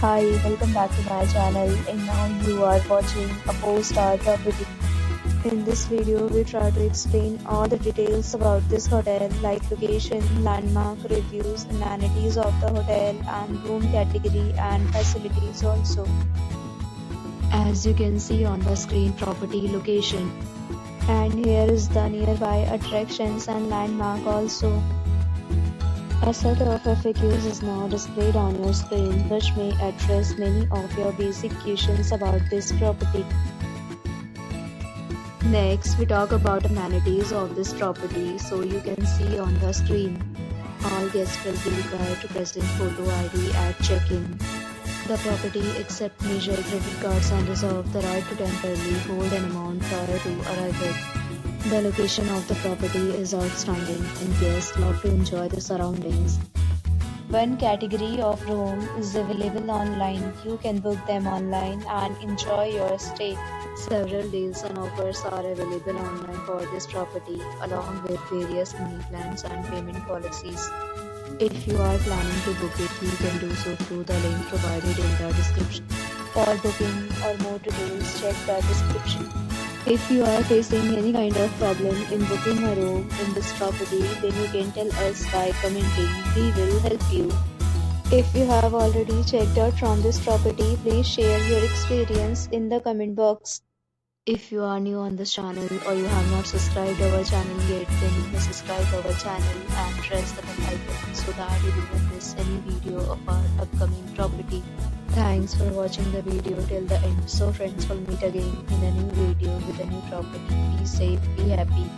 Hi, welcome back to my channel, and now you are watching a postcard property. In this video, we try to explain all the details about this hotel like location, landmark, reviews, amenities of the hotel and room category and facilities also. As you can see on the screen, property location. And here is the nearby attractions and landmark also. A set of FAQs is now displayed on your screen, which may address many of your basic questions about this property. Next, we talk about amenities of this property, so you can see on the screen. All guests will be required to present photo ID at check-in. The property accepts major credit cards and reserves the right to temporarily hold an amount prior to arrival. The location of the property is outstanding and guests love to enjoy the surroundings. One category of room is available online. You can book them online and enjoy your stay. Several deals and offers are available online for this property, along with various mini plans and payment policies. If you are planning to book it, you can do so through the link provided in the description. For booking or more details, check the description. If you are facing any kind of problem in booking a room in this property, then you can tell us by commenting. We will help you. If you have already checked out from this property, please share your experience in the comment box. If you are new on this channel or you have not subscribed our channel yet, then you can subscribe our channel and press the bell icon so that you do not miss any video of our upcoming property. Thanks for watching the video till the end. So friends, will meet again in a new video with a new property. Be safe, be happy.